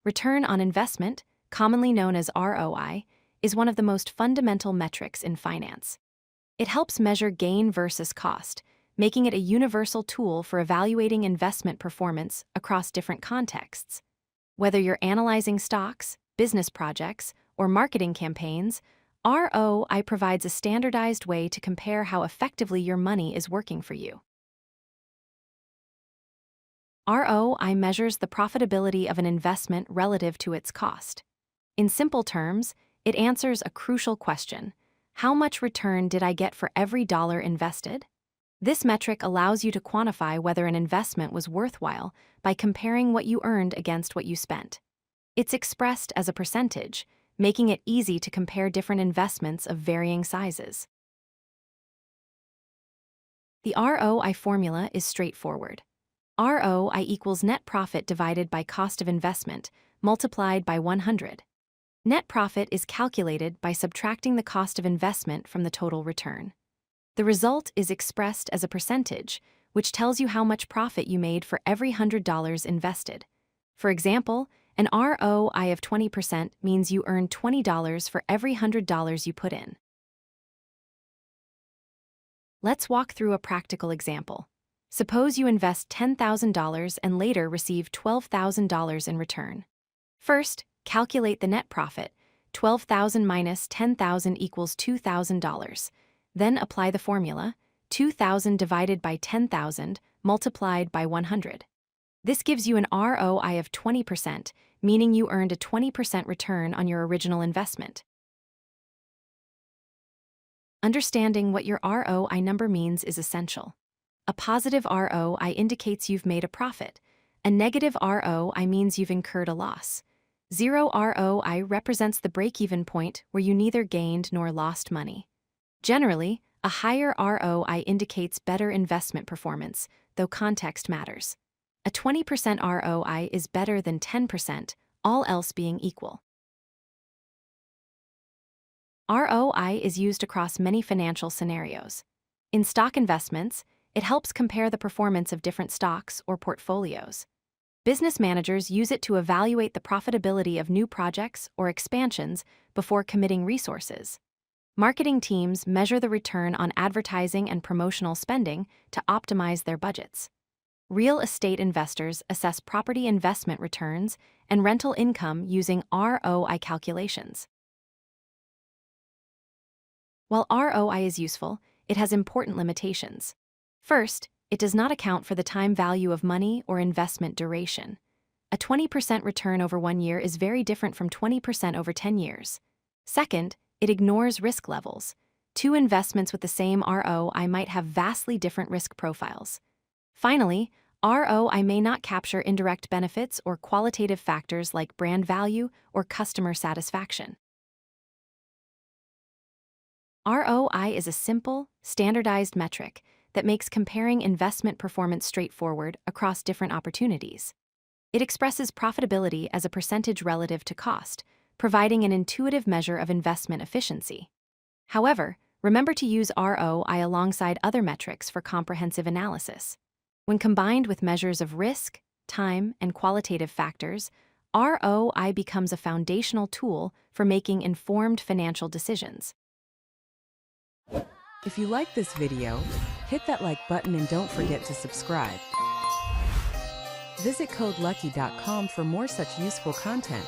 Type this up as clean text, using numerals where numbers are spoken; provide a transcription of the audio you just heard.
Return on investment, commonly known as ROI, is one of the most fundamental metrics in finance. It helps measure gain versus cost, making it a universal tool for evaluating investment performance across different contexts. Whether you're analyzing stocks, business projects, or marketing campaigns, ROI provides a standardized way to compare how effectively your money is working for you. ROI measures the profitability of an investment relative to its cost. In simple terms, it answers a crucial question: how much return did I get for every dollar invested? This metric allows you to quantify whether an investment was worthwhile by comparing what you earned against what you spent. It's expressed as a percentage, making it easy to compare different investments of varying sizes. The ROI formula is straightforward. ROI equals net profit divided by cost of investment, multiplied by 100. Net profit is calculated by subtracting the cost of investment from the total return. The result is expressed as a percentage, which tells you how much profit you made for every $100 invested. For example, an ROI of 20% means you earn $20 for every $100 you put in. Let's walk through a practical example. Suppose you invest $10,000 and later receive $12,000 in return. First, calculate the net profit. 12,000 minus 10,000 equals $2,000. Then apply the formula, 2,000 divided by 10,000 multiplied by 100. This gives you an ROI of 20%, meaning you earned a 20% return on your original investment. Understanding what your ROI number means is essential. A positive ROI indicates you've made a profit. A negative ROI means you've incurred a loss. Zero ROI represents the break-even point where you neither gained nor lost money. Generally, a higher ROI indicates better investment performance, though context matters. A 20% ROI is better than 10%, all else being equal. ROI is used across many financial scenarios. In stock investments, it helps compare the performance of different stocks or portfolios. Business managers use it to evaluate the profitability of new projects or expansions before committing resources. Marketing teams measure the return on advertising and promotional spending to optimize their budgets. Real estate investors assess property investment returns and rental income using ROI calculations. While ROI is useful, it has important limitations. First, it does not account for the time value of money or investment duration. A 20% return over 1 year is very different from 20% over 10 years. Second, it ignores risk levels. Two investments with the same ROI might have vastly different risk profiles. Finally, ROI may not capture indirect benefits or qualitative factors like brand value or customer satisfaction. ROI is a simple, standardized metric that makes comparing investment performance straightforward across different opportunities. It expresses profitability as a percentage relative to cost, providing an intuitive measure of investment efficiency. However, remember to use ROI alongside other metrics for comprehensive analysis. When combined with measures of risk, time, and qualitative factors, ROI becomes a foundational tool for making informed financial decisions. If you like this video, hit that like button and don't forget to subscribe. Visit codelucky.com for more such useful content.